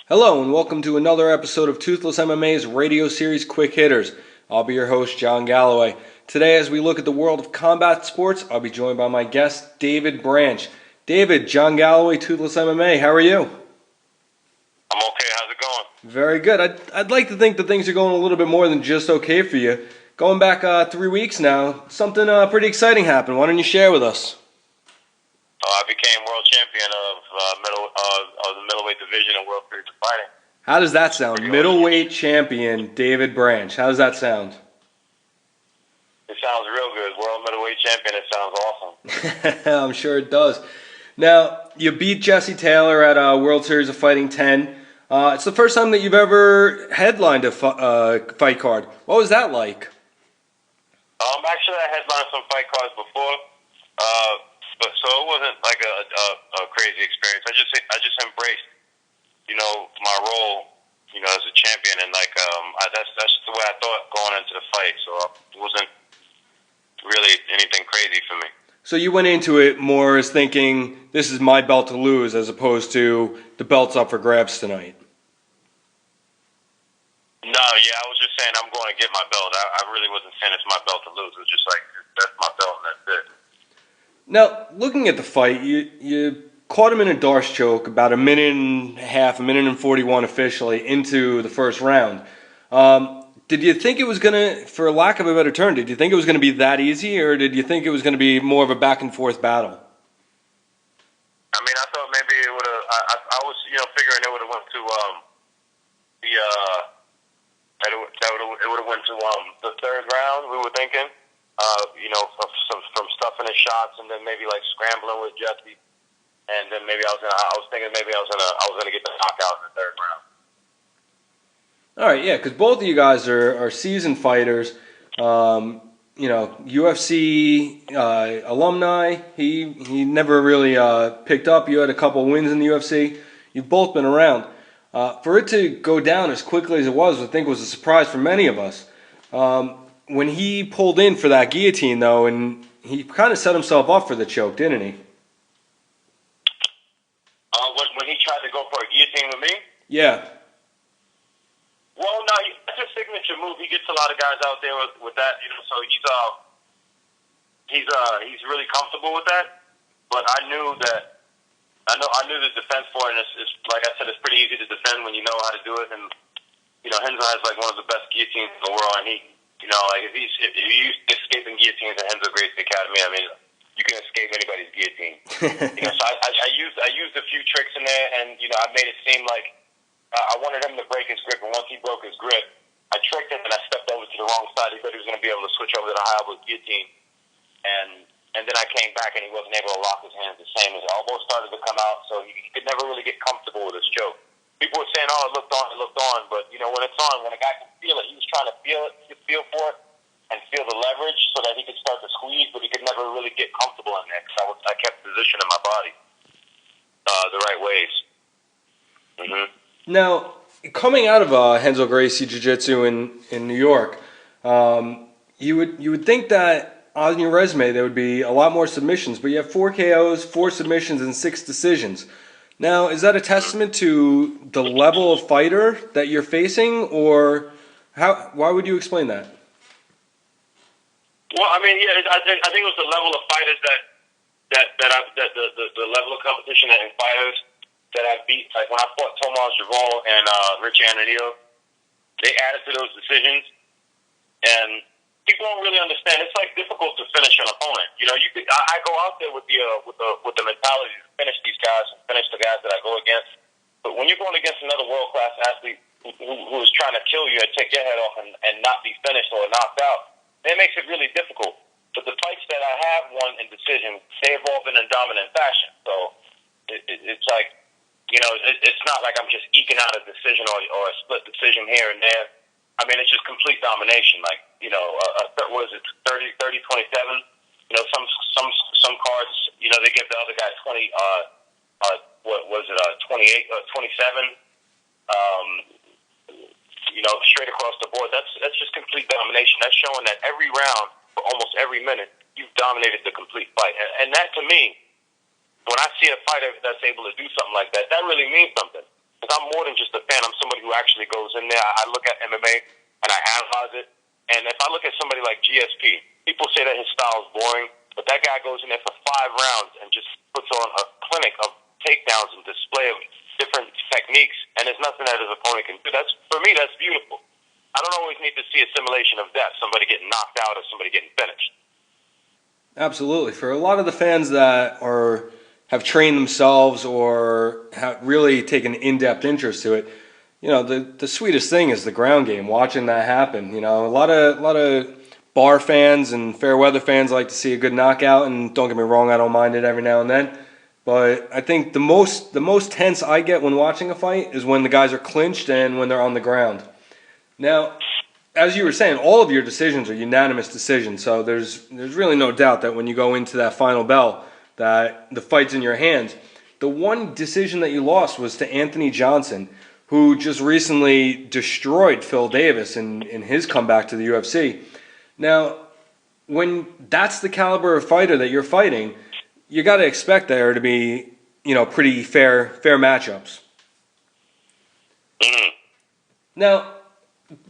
Hello and welcome to another episode of Toothless MMA's radio series Quick Hitters. I'll be your host, John Galloway. Today, as we look at the world of combat sports, I'll be joined by my guest, David Branch. David, John Galloway, Toothless MMA, how are you? I'm okay. How's it going? Very good. I'd like to think that things are going a little bit more than just okay for you. Going back 3 weeks now, something pretty exciting happened. Why don't you share with us? I became world champion of the middleweight division in World Series of Fighting. How does that sound? Middleweight champion David Branch. How does that sound? It sounds real good. World middleweight champion. It sounds awesome. I'm sure it does. Now, you beat Jesse Taylor at World Series of Fighting 10. It's the first time that you've ever headlined a fight card. What was that like? Actually, I headlined some fight cards before, but so it wasn't like a crazy experience. I just embraced, my role, as a champion, and that's just the way I thought going into the fight. So it wasn't really anything crazy for me. So you went into it more as thinking, this is my belt to lose, as opposed to the belt's up for grabs tonight. No, yeah, I was just saying I'm going to get my belt. I really wasn't saying it's my belt to lose. It was just like, that's my belt and that's it. Now, looking at the fight, you caught him in a Darce choke about a minute and a half, a minute and 41 officially into the first round. Did you think it was going to, for lack of a better term, did you think it was going to be that easy, or did you think it was going to be more of a back-and-forth battle? I mean, I thought maybe it would have, I was, figuring it would have went to it would have went to the third round, we were thinking, from stuffing his shots and then maybe like scrambling with Jesse. And then maybe I was thinking maybe I was gonna get the knockout in the third round. All right, yeah, because both of you guys are seasoned fighters. UFC alumni. He never really picked up. You had a couple wins in the UFC. You've both been around. For it to go down as quickly as it was, I think was a surprise for many of us. When he pulled in for that guillotine, though, and he kind of set himself up for the choke, didn't he? When he tried to go for a guillotine with me? Yeah. Well, no, that's his signature move. He gets a lot of guys out there with that, so he's really comfortable with that. But I knew the defense for it, and it's like I said, it's pretty easy to defend when you know how to do it. And Renzo has like one of the best guillotines in the world, and he, if you escaping guillotines at Renzo Gracie Academy, I mean, you can escape anybody's guillotine. So I used a few tricks in there, and I made it seem like I wanted him to break his grip, and once he broke his grip, I tricked him and I stepped over to the wrong side. He thought he was going to be able to switch over to the high elbow guillotine, and then I came back and he wasn't able to lock his hands the same. His elbow started to come out, so he could never really get comfortable with his choke. People were saying, "Oh, it looked on," but when it's on, when a guy can feel it, he was trying to feel for it, and feel the leverage so that he could start to squeeze, but he could never really get comfortable in there because I kept positioning my body the right ways. Mm-hmm. Now, coming out of Renzo Gracie Jiu-Jitsu in New York, you would think that on your resume there would be a lot more submissions, but you have 4 KOs, 4 submissions, and 6 decisions. Now, is that a testament to the level of fighter that you're facing, or why would you explain that? Well, I mean, yeah, I think it was the level of fighters the level of competition and fighters that I beat. Like when I fought Tomas Javon and Rich Ananillo, they added to those decisions, and people don't really understand. It's like difficult to finish an opponent. I go out there with the mentality to finish these guys and finish the guys that I go against. But when you're going against another world class athlete who is trying to kill you and take your head off and not be finished or knocked out, it makes it really difficult. But the fights that I have won in decision, they've all been in dominant fashion. So it's like, it's not like I'm just eking out a decision or a split decision here and there. I mean, it's just complete domination. Like, what is it, 30-27? Some cards, they give the other guy 20, 28 or 27. Straight across the board. That's just complete domination. That's showing that every round, for almost every minute, you've dominated the complete fight. And that, to me, when I see a fighter that's able to do something like that, that really means something. Because I'm more than just a fan. I'm somebody who actually goes in there. I look at MMA and I analyze it. And if I look at somebody like GSP, people say that his style is boring, but that guy goes in there for 5 rounds and just puts on a clinic of takedowns and display of different techniques, and there's nothing that his opponent can do. That's, for me, that's beautiful. I don't always need to see a simulation of death, somebody getting knocked out or somebody getting finished. Absolutely. For a lot of the fans that have trained themselves or have really taken in-depth interest to it, the sweetest thing is the ground game. Watching that happen, a lot of bar fans and fair weather fans like to see a good knockout, and don't get me wrong, I don't mind it every now and then. But I think the most tense I get when watching a fight is when the guys are clinched and when they're on the ground. Now, as you were saying, all of your decisions are unanimous decisions, so there's really no doubt that when you go into that final bell, that the fight's in your hands. The one decision that you lost was to Anthony Johnson, who just recently destroyed Phil Davis in his comeback to the UFC. Now, when that's the caliber of fighter that you're fighting, you got to expect there to be, pretty fair matchups. Mm-hmm. Now,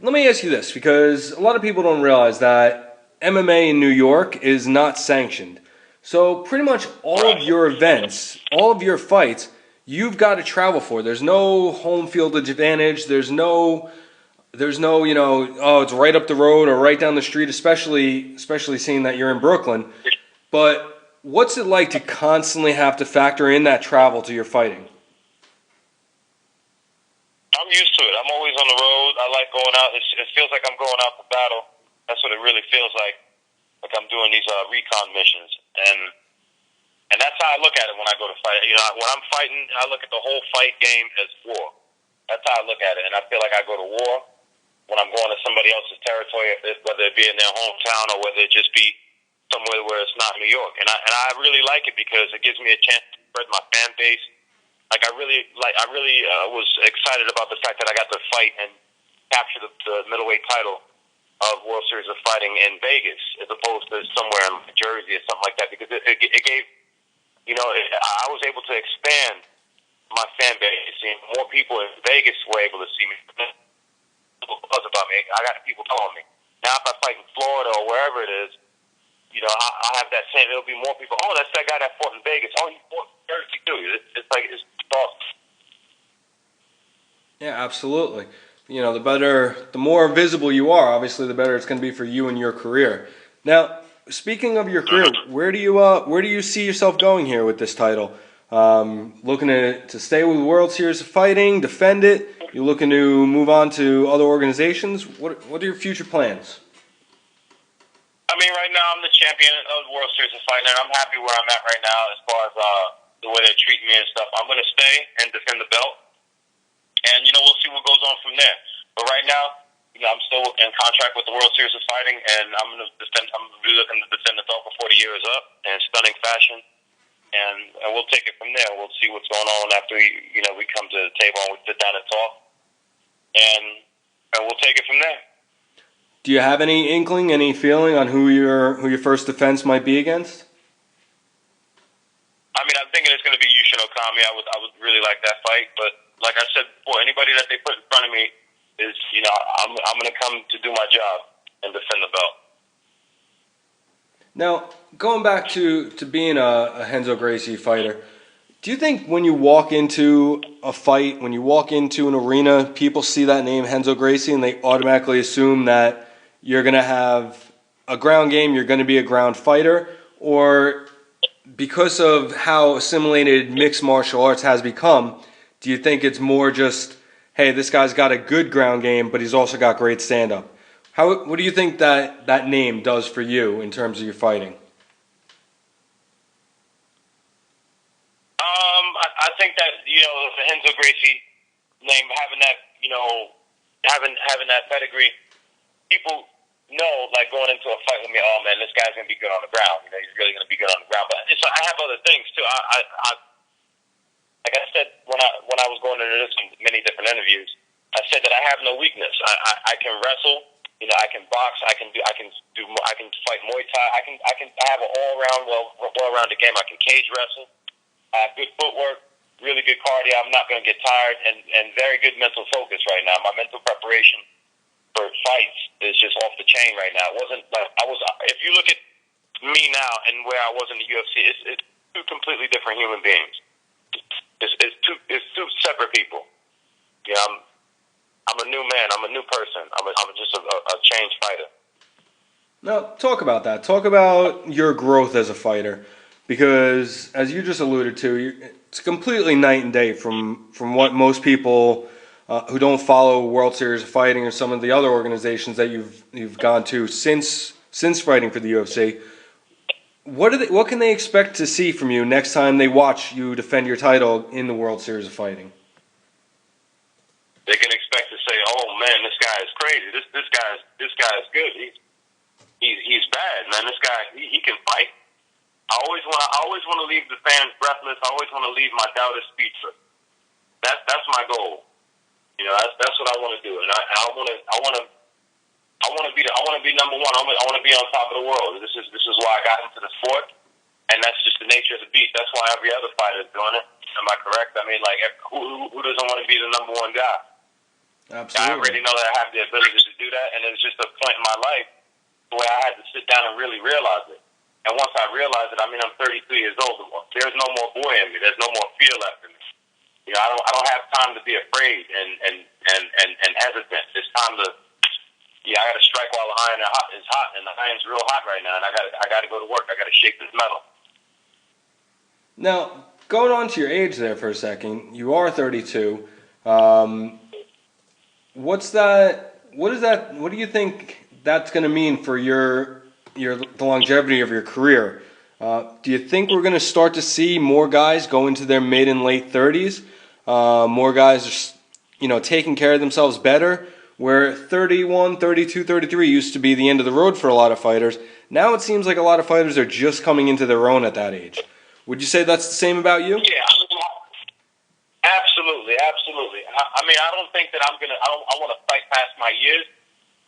let me ask you this, because a lot of people don't realize that MMA in New York is not sanctioned. So pretty much all of your events, all of your fights, you've got to travel for. There's no home field advantage. There's no, oh, it's right up the road or right down the street, especially seeing that you're in Brooklyn. But what's it like to constantly have to factor in that travel to your fighting? I'm used to it. I'm always on the road. I like going out. It feels like I'm going out to battle. That's what it really feels like I'm doing these recon missions. And that's how I look at it when I go to fight. When I'm fighting, I look at the whole fight game as war. That's how I look at it. And I feel like I go to war when I'm going to somebody else's territory, whether it be in their hometown or whether it just be somewhere where it's not New York. And I really like it because it gives me a chance to spread my fan base. I really was excited about the fact that I got to fight and capture the middleweight title of World Series of Fighting in Vegas, as opposed to somewhere in Jersey or something like that, because it gave, I was able to expand my fan base, and more people in Vegas were able to see me. People buzz about me. I got people calling me. Now, if I fight in Florida or wherever it is, I have that same. It'll be more people. Oh, that's that guy that fought in Vegas. Oh, he fought in Jersey too. It's awesome. Yeah, absolutely. The more visible you are, obviously, the better it's going to be for you and your career. Now, speaking of your career, where do you see yourself going here with this title? Looking to stay with World Series of Fighting, defend it? You looking to move on to other organizations? What are your future plans? I mean, right now I'm the champion of the World Series of Fighting, and I'm happy where I'm at right now as far as the way they're treating me and stuff. I'm going to stay and defend the belt, and we'll see what goes on from there. But right now, I'm still in contract with the World Series of Fighting, and I'm going to defend. I'm really looking to defend the belt before the year is up in stunning fashion, and we'll take it from there. We'll see what's going on after we come to the table and we sit down and talk, and we'll take it from there. Do you have any inkling, any feeling on who your first defense might be against? I mean, I'm thinking it's going to be Yushin Okami. I would really like that fight, but like I said before, anybody that they put in front of me is, I'm going to come to do my job and defend the belt. Now, going back to being a Renzo Gracie fighter, do you think when you walk into a fight, when you walk into an arena, people see that name Renzo Gracie and they automatically assume that you're going to have a ground game, you're going to be a ground fighter? Or because of how assimilated mixed martial arts has become, do you think it's more just, hey, this guy's got a good ground game, but he's also got great stand-up? What do you think that name does for you in terms of your fighting? I think that the Renzo Gracie name, having that having that pedigree, people know, like, going into a fight with me, oh man, this guy's gonna be good on the ground. He's really gonna be good on the ground. But I have other things too. I like I said when I was going into this in many different interviews, I said that I have no weakness. I can wrestle. I can box. I can fight Muay Thai. I have an all-round, well-rounded game. I can cage wrestle. I have good footwork. really good cardio. I'm not going to get tired, and very good mental focus right now. My mental preparation for fights is just off the chain right now. It wasn't like I was. If you look at me now and where I was in the UFC, it's two completely different human beings. It's two separate people. Yeah, I'm a new man. I'm a new person. I'm just a changed fighter. Now, talk about that. Talk about your growth as a fighter, because as you just alluded to, it's completely night and day from what most people who don't follow World Series of Fighting or some of the other organizations that you've gone to since fighting for the UFC. What can they expect to see from you next time they watch you defend your title in the World Series of Fighting? They can expect to say, "Oh man, this guy is crazy. This guy is good. He's bad, man. This guy he can fight." I always want to leave the fans breathless. I always want to leave my doubters speechless. That's my goal. You know, that's what I want to do, and I want to be number one. I want to be on top of the world. This is why I got into the sport, and that's just the nature of the beast. That's why every other fighter is doing it. Am I correct? I mean, like, who doesn't want to be the number one guy? Absolutely. I already know that I have the ability to do that, and it was just a point in my life where I had to sit down and really realize it. And once I realized it, I mean, I'm 33 years old. There's no more boy in me. There's no more fear left in me. You know, I don't have time to be afraid and hesitant. It's time to, I got to strike while the iron is hot, and the iron's real hot right now, and I got to go to work. I got to shake this metal. Now, going on to your age there for a second, you are 32. What do you think that's going to mean for the longevity of your career? Do you think we're going to start to see more guys go into their mid and late 30s? More guys are, taking care of themselves better, where 31, 32, 33 used to be the end of the road for a lot of fighters. Now it seems like a lot of fighters are just coming into their own at that age. Would you say that's the same about you? Yeah, absolutely. I mean, I don't think that I want to fight past my years,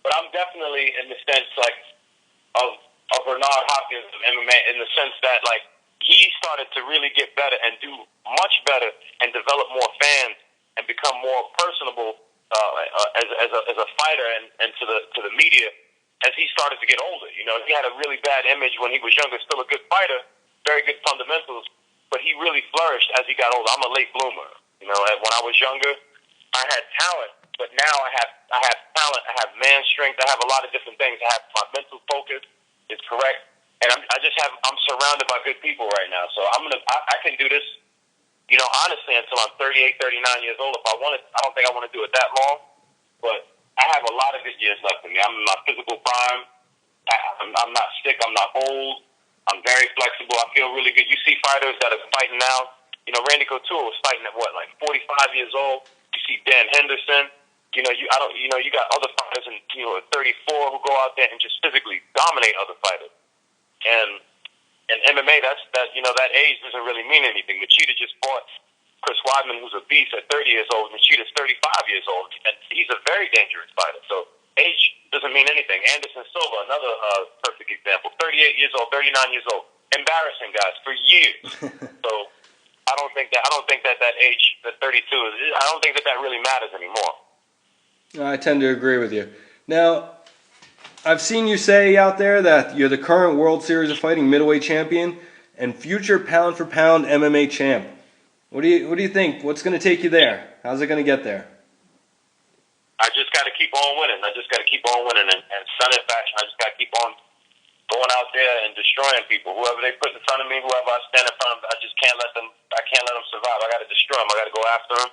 but I'm definitely in the sense of Bernard Hopkins of MMA, in the sense that he started to really get better and do much better and develop more fans and become more personable as a fighter and to the media as he started to get older. You know, he had a really bad image when he was younger, still a good fighter, very good fundamentals, but he really flourished as he got older. I'm a late bloomer. You know, when I was younger, I had talent, but now I have talent. I have man strength. I have a lot of different things. I have my mental focus is correct, and I'm surrounded by good people right now. So I can do this, honestly, until I'm 38, 39 years old. If I want it, I don't think I want to do it that long, but I have a lot of good years left in me. I'm in my physical prime. I'm not sick. I'm not old. I'm very flexible. I feel really good. You see fighters that are fighting now. You know, Randy Couture was fighting at 45 years old. You see Dan Henderson. You got other fighters at 34 who go out there and just physically dominate other fighters. And MMA, that age doesn't really mean anything. Machida just fought Chris Weidman, who's a beast at 30 years old. Machida's 35 years old, and he's a very dangerous fighter. So age doesn't mean anything. Anderson Silva, another perfect example. 38 years old, 39 years old. Embarrassing guys for years. So I don't think that age, that 32, I don't think that really matters anymore. I tend to agree with you. Now, I've seen you say out there that you're the current World Series of Fighting middleweight champion and future pound-for-pound MMA champ. What do you think? What's going to take you there? How's it going to get there? I just got to keep on winning. And stunning fashion. I just got to keep on going out there and destroying people. Whoever they put in front of me, whoever I stand in front of, I can't let them survive. I got to destroy them. I got to go after them.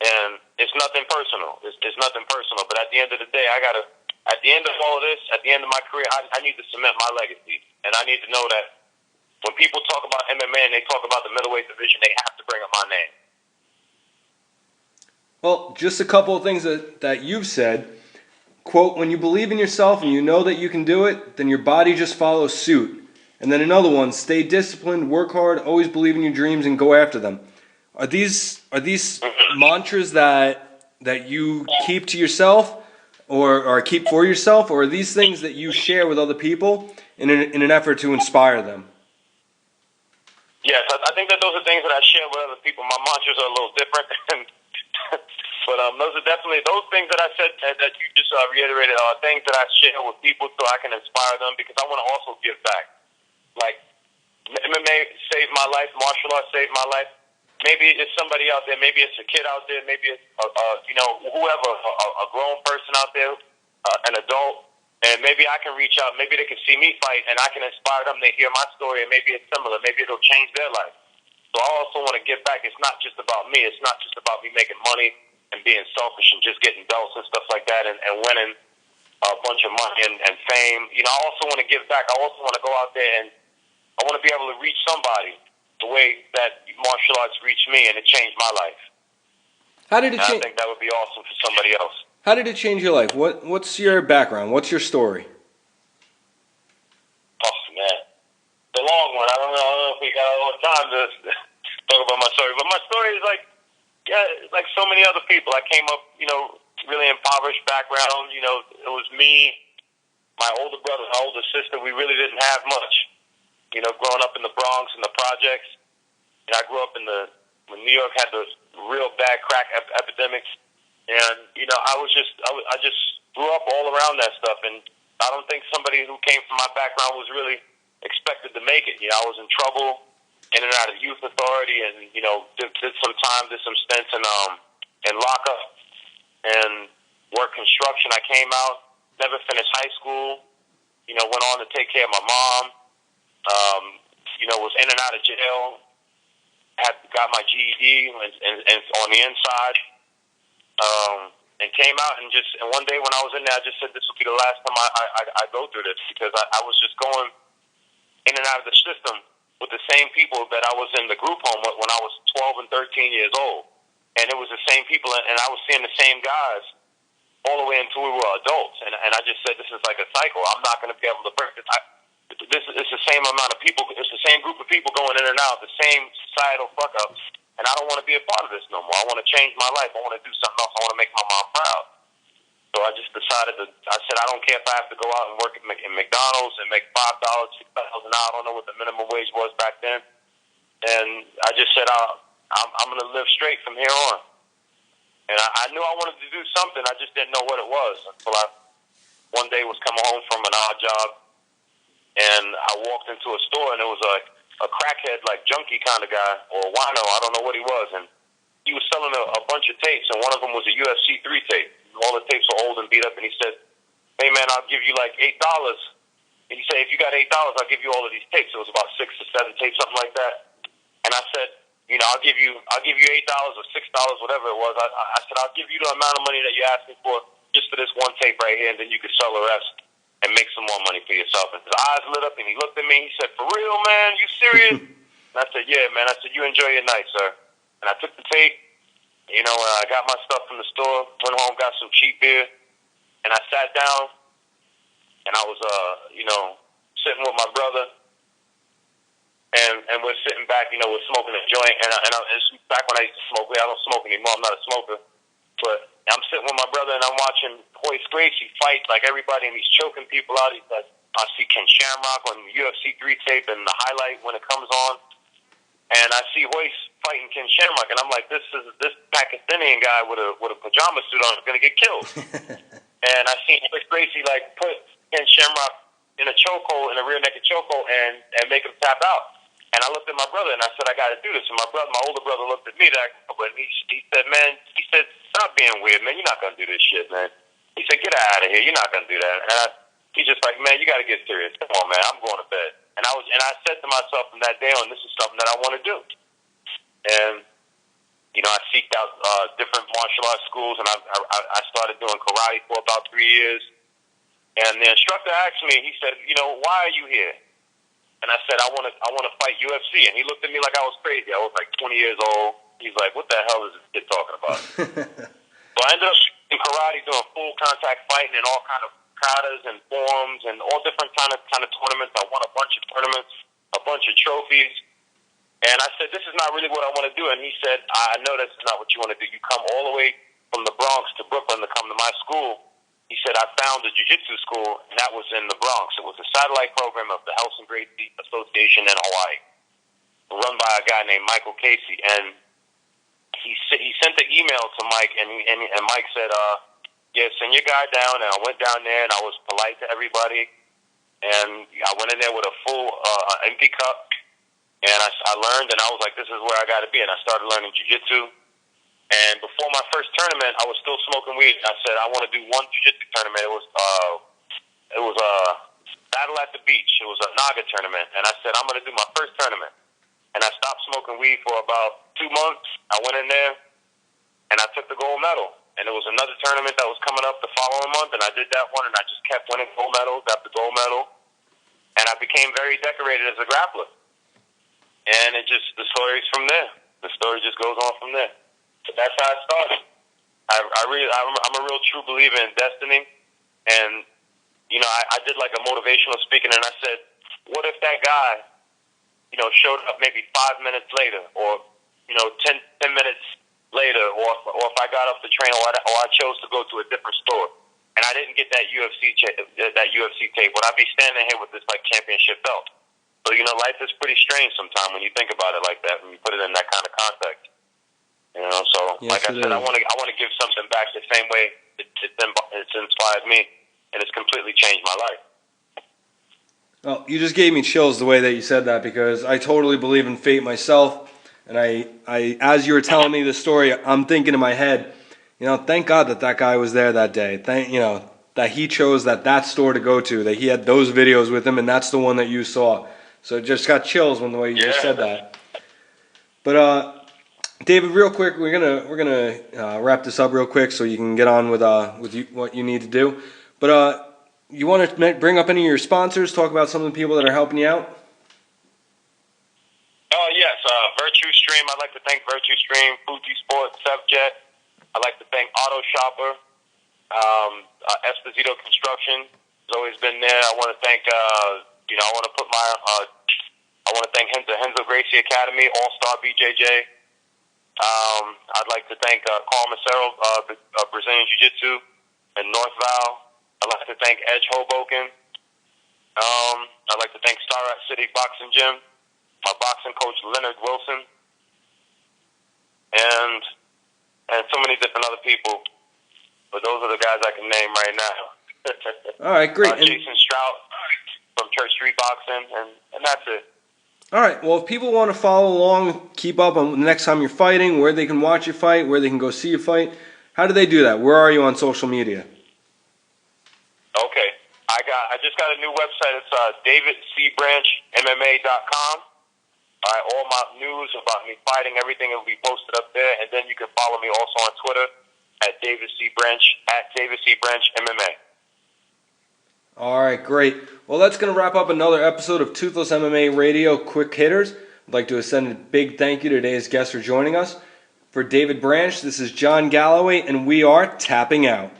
And it's nothing personal. It's nothing personal. But at the end of the day, at the end of all of this, at the end of my career, I need to cement my legacy. And I need to know that when people talk about MMA and they talk about the middleweight division, they have to bring up my name. Well, just a couple of things that you've said. Quote, when you believe in yourself and you know that you can do it, then your body just follows suit. And then another one, stay disciplined, work hard, always believe in your dreams and go after them. Are these mantras that you keep to yourself or keep for yourself, or are these things that you share with other people in an effort to inspire them? Yes, I think that those are things that I share with other people. My mantras are a little different, and, but those are definitely those things that I said that you just reiterated are things that I share with people so I can inspire them because I want to also give back. Like MMA saved my life, martial arts saved my life. Maybe it's somebody out there. Maybe it's a kid out there. Maybe it's whoever, a grown person out there, an adult. And maybe I can reach out. Maybe they can see me fight, and I can inspire them. They hear my story, and maybe it's similar. Maybe it'll change their life. So I also want to give back. It's not just about me. It's not just about me making money and being selfish and just getting belts and stuff like that and winning a bunch of money and fame. You know, I also want to give back. I also want to go out there and I want to be able to reach somebody the way that martial arts reached me, and it changed my life. How did it And I change? think that would be awesome for somebody else. How did it change your life? What's your background? What's your story? Oh man, the long one. I don't know if we got a lot of time to talk about my story, but my story is like so many other people. I came up, really impoverished background. It was me, my older brother, my older sister. We really didn't have much. Growing up in the Bronx and the projects. I grew up when New York had the real bad crack epidemics, and I just grew up all around that stuff, and I don't think somebody who came from my background was really expected to make it. I was in trouble, in and out of youth authority, and did some time, did some stints in lockup, and worked construction. I came out, never finished high school. Went on to take care of my mom. Was in and out of jail. Got my GED and on the inside, and came out and one day when I was in there, I just said this will be the last time I go through this because I was just going in and out of the system with the same people that I was in the group home with when I was 12 and 13 years old, and it was the same people, and I was seeing the same guys all the way until we were adults, and I just said this is like a cycle. I'm not going to be able to break this. It's the same amount of people. It's the same group of people going in and out, the same societal fuck ups, and I don't want to be a part of this no more. I want to change my life. I want to do something else. I want to make my mom proud. So I just decided I said I don't care if I have to go out and work in McDonald's and make $5, $6 an hour. I don't know what the minimum wage was back then, and I just said I'm going to live straight from here on. And I knew I wanted to do something. I just didn't know what it was until I one day was coming home from an odd job. And I walked into a store, and it was a crackhead, like junkie kind of guy, or a wino. I don't know what he was. And he was selling a bunch of tapes, and one of them was a UFC 3 tape. All the tapes were old and beat up, and he said, hey, man, I'll give you like $8. And he said, if you got $8, I'll give you all of these tapes. It was about 6 or 7 tapes, something like that. And I said, I'll give you $8 or $6, whatever it was. I said, I'll give you the amount of money that you asked me for just for this one tape right here, and then you can sell the rest and make some more money for yourself. And his eyes lit up, and he looked at me. He said, for real, man? You serious? And I said, yeah, man. I said, you enjoy your night, sir. And I took the tape. I got my stuff from the store, went home, got some cheap beer, and I sat down, and I was, sitting with my brother, and we're sitting back, we're smoking a joint, and it's back when I used to smoke. I don't smoke anymore. I'm not a smoker. But I'm sitting with my brother, and I'm watching Royce Gracie fight like everybody, and he's choking people out. He's like, I see Ken Shamrock on UFC 3 tape and the highlight when it comes on, and I see Royce fighting Ken Shamrock, and I'm like, this Pakistani guy with a pajama suit on is gonna get killed. And I see Royce Gracie like put Ken Shamrock in a chokehold, in a rear naked chokehold, and make him tap out. And I looked at my brother, and I said, I got to do this. And my older brother looked at me, and he said, man, stop being weird, man. You're not going to do this shit, man. He said, get out of here. You're not going to do that. And he's just like, man, you got to get serious. Come on, man. I'm going to bed. And I said to myself from that day on, this is something that I want to do. And, I seeked out different martial arts schools, and I started doing karate for about 3 years. And the instructor asked me, he said, why are you here? And I said, I want to fight UFC. And he looked at me like I was crazy. I was like 20 years old. He's like, what the hell is this kid talking about? So I ended up in karate, doing full contact fighting and all kind of katas and forms and all different kind of tournaments. I won a bunch of tournaments, a bunch of trophies. And I said, this is not really what I want to do. And he said, I know this is not what you want to do. You come all the way from the Bronx to Brooklyn to come to my school. He said, I found a jiu-jitsu school, and that was in the Bronx. It was a satellite program of the House and Gracie Association in Hawaii. run by a guy named Michael Casey, and he sent the email to Mike, and Mike said, yeah, send your guy down. And I went down there, and I was polite to everybody, and I went in there with a full empty cup, and I learned, and I was like, this is where I got to be, and I started learning jiu-jitsu. And before my first tournament, I was still smoking weed. I said, I want to do one jiu-jitsu tournament. It was a Battle at the Beach. It was a Naga tournament, and I said, I'm going to do my first tournament. And I stopped smoking weed for about 2 months. I went in there, and I took the gold medal. And there was another tournament that was coming up the following month, and I did that one, and I just kept winning gold medals after gold medal. And I became very decorated as a grappler. And the story's from there. The story just goes on from there. So that's how it started. I'm a real true believer in destiny. And, I did like a motivational speaking, and I said, what if that guy, showed up maybe 5 minutes later, or, 10 minutes later, or if I got off the train, or I chose to go to a different store, and I didn't get that UFC tape, would I be standing here with this championship belt? So life is pretty strange sometimes when you think about it like that, when you put it in that kind of context. So Yes, like I said, I want to give something back the same way it's inspired me, and it's completely changed my life. Well, you just gave me chills the way that you said that, because I totally believe in fate myself. And I as you were telling me the story, I'm thinking in my head, thank God that guy was there that day. That he chose that store to go to, that he had those videos with him, and that's the one that you saw. So it just got chills when the way you just said that. But David, real quick, we're gonna wrap this up real quick so you can get on with what you need to do. But you want to bring up any of your sponsors? Talk about some of the people that are helping you out. Oh yes, Virtue Stream. I'd like to thank Virtue Stream, Fuji Sports, Sevjet. I'd like to thank Auto Shopper, Esposito Construction has always been there. I want to thank I want to thank Henzo Gracie Academy, All Star BJJ. I'd like to thank Carl Macero, Brazilian Jiu Jitsu in North Val. I'd like to thank Edge Hoboken. I'd like to thank Starrett City Boxing Gym, my boxing coach Leonard Wilson, and so many different other people. But those are the guys I can name right now. All right, great. Jason Strout from Church Street Boxing, and that's it. All right. Well, if people want to follow along, keep up on the next time you're fighting, where they can watch you fight, where they can go see you fight, how do they do that? Where are you on social media? Okay. I just got a new website. It's davidcbranchmma.com. All right, all my news about me fighting, everything will be posted up there, and then you can follow me also on Twitter at David C. Branch MMA. All right, great. Well, that's going to wrap up another episode of Toothless MMA Radio Quick Hitters. I'd like to send a big thank you to today's guests for joining us. For David Branch, this is John Galloway, and we are tapping out.